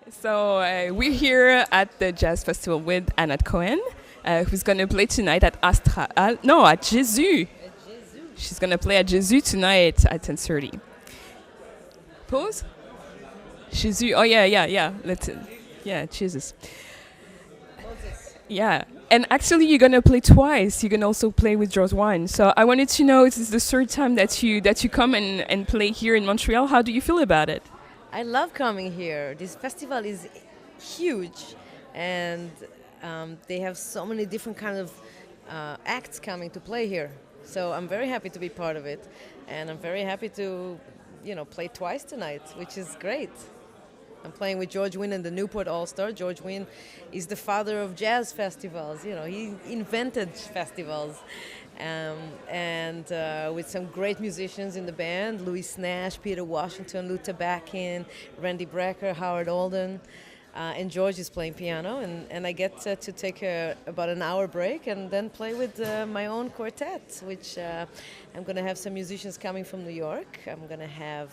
We're here at the Jazz Festival with Anat Cohen, who's going to play tonight at at Jésus. She's going to play at Jésus tonight at 10:30. Pause? Jésus. Oh, yeah. Yeah, Jesus. Yeah. And actually, you're gonna play twice. You can also play with George Wine. So I wanted to know, this is the third time that you come and play here in Montreal. How do you feel about it? I love coming here. This festival is huge, and they have so many different kind of acts coming to play here. So I'm very happy to be part of it, and I'm very happy to, play twice tonight, which is great. I'm playing with George Wynn and the Newport All Star. George Wynn is the father of jazz festivals. He invented festivals. And with some great musicians in the band, Louis Nash, Peter Washington, Lou Tabakin, Randy Brecker, Howard Alden. And George is playing piano, and I get to take about an hour break and then play with my own quartet, which I'm going to have some musicians coming from New York. I'm going to have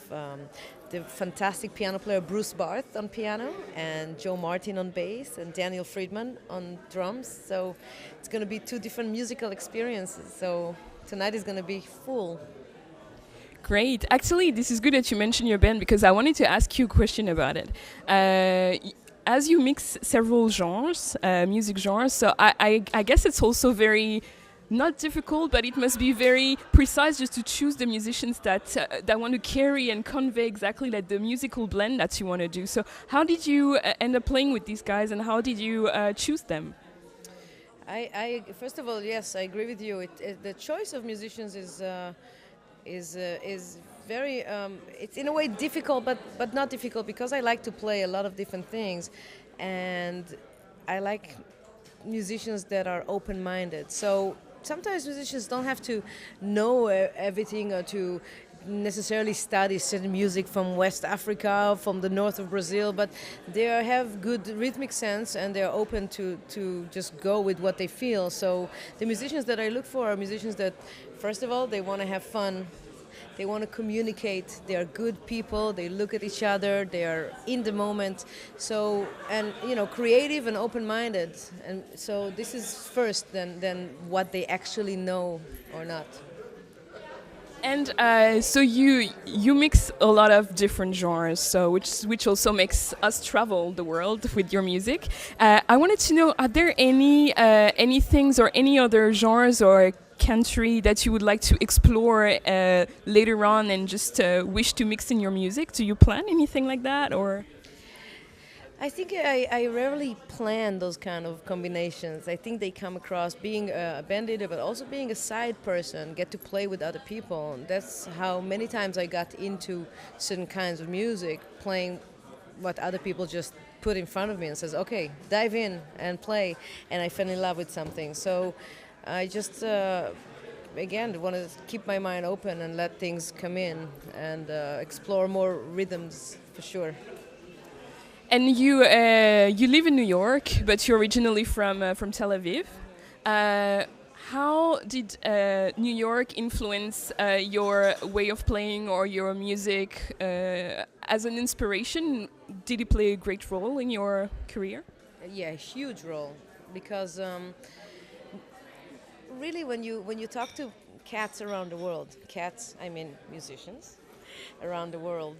the fantastic piano player Bruce Barth on piano, and Joe Martin on bass, and Daniel Friedman on drums. So it's going to be two different musical experiences. So tonight is going to be full. Great. Actually, this is good that you mentioned your band because I wanted to ask you a question about it. As you mix several genres, music genres, so I guess it's also very not difficult, but it must be very precise just to choose the musicians that want to carry and convey exactly like the musical blend that you want to do. So how did you end up playing with these guys, and how did you choose them? I first of all, yes, I agree with you. The choice of musicians is very it's in a way difficult, but not difficult, because I like to play a lot of different things, and I like musicians that are open-minded. So sometimes musicians don't have to know everything, or to necessarily study certain music from West Africa, from the north of Brazil, but they have good rhythmic sense, and they're open to just go with what they feel. So the musicians that I look for are musicians that, first of all, they want to have fun. They want to communicate. They are good people. They look at each other. They are in the moment. So, and creative and open-minded. And so this is first than what they actually know or not. And so you mix a lot of different genres, so which also makes us travel the world with your music. I wanted to know, are there any things or any other genres or country that you would like to explore later on and just wish to mix in your music? Do you plan anything like that, or? I think I rarely plan those kind of combinations. I think they come across being a band leader, but also being a side person, get to play with other people. That's how many times I got into certain kinds of music, playing what other people just put in front of me and says, okay, dive in and play. And I fell in love with something. So I just, again, want to keep my mind open and let things come in and explore more rhythms, for sure. And you live in New York, but you're originally from Tel Aviv. How did New York influence your way of playing or your music as an inspiration? Did it play a great role in your career? Yeah, a huge role, because really when you talk to cats around the world, cats, I mean musicians around the world.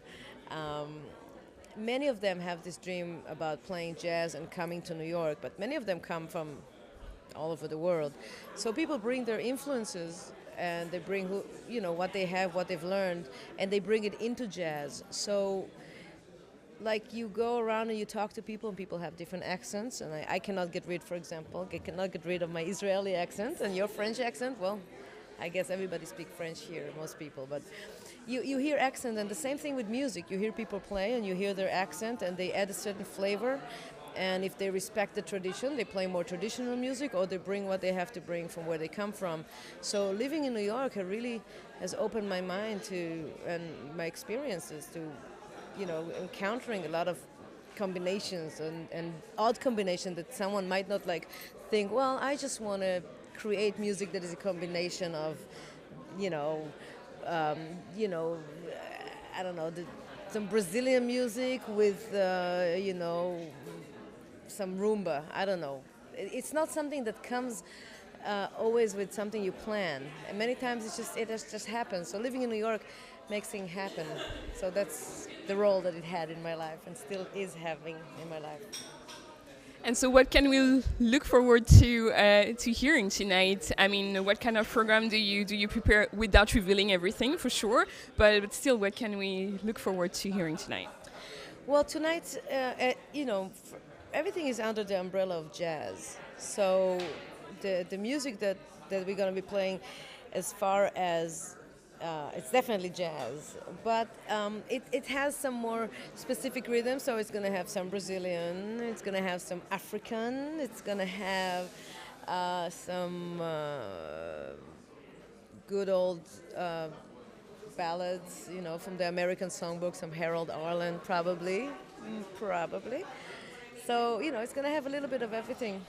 Many of them have this dream about playing jazz and coming to New York, but many of them come from all over the world. So people bring their influences, and they bring what they have, what they've learned, and they bring it into jazz. So like you go around and you talk to people, and people have different accents, and I cannot get rid, for example, I cannot get rid of my Israeli accent and your French accent. Well, I guess everybody speaks French here, most people, but you hear accent, and the same thing with music. You hear people play, and you hear their accent, and they add a certain flavor. And if they respect the tradition, they play more traditional music, or they bring what they have to bring from where they come from. So living in New York really has opened my mind to, and my experiences to, encountering a lot of combinations and odd combinations that someone might not like think, well, I just want to create music that is a combination of, you know, I don't know, some Brazilian music with, some rumba. I don't know. It's not something that comes always with something you plan. And many times it just happens. So living in New York makes things happen. So that's the role that it had in my life and still is having in my life. And so, what can we look forward to hearing tonight? I mean, what kind of program do you prepare without revealing everything, for sure? But still, what can we look forward to hearing tonight? Well, tonight, everything is under the umbrella of jazz. So the music that we're going to be playing, as far as it's definitely jazz, but it has some more specific rhythm. So it's going to have some Brazilian, it's going to have some African, it's going to have some good old ballads, from the American songbook, some Harold Arlen, probably. So, it's going to have a little bit of everything.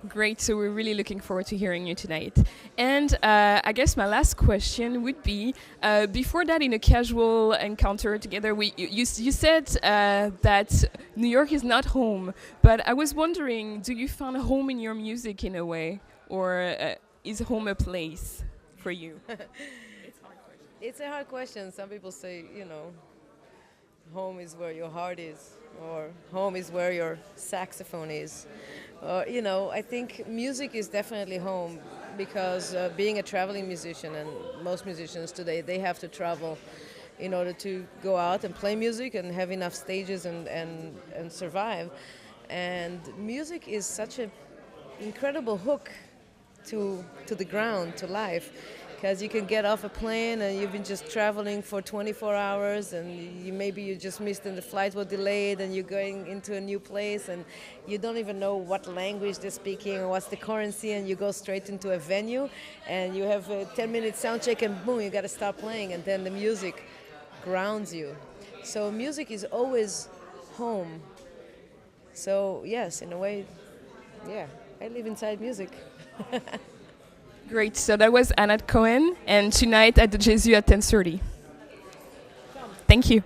Great, so we're really looking forward to hearing you tonight. And I guess my last question would be, before that, in a casual encounter together, you said that New York is not home, but I was wondering, do you find a home in your music in a way, or is home a place for you? It's a hard question. Some people say, home is where your heart is, or home is where your saxophone is. I think music is definitely home because being a traveling musician, and most musicians today, they have to travel in order to go out and play music and have enough stages and survive. And music is such an incredible hook to the ground, to life. Because you can get off a plane and you've been just traveling for 24 hours and maybe you just missed and the flight was delayed and you're going into a new place and you don't even know what language they're speaking or what's the currency, and you go straight into a venue and you have a 10-minute sound check and boom, you got to start playing, and then the music grounds you. So music is always home. So yes, in a way, yeah, I live inside music. Great, so that was Anat Cohen, and tonight at the Jesu at 10:30. Thank you.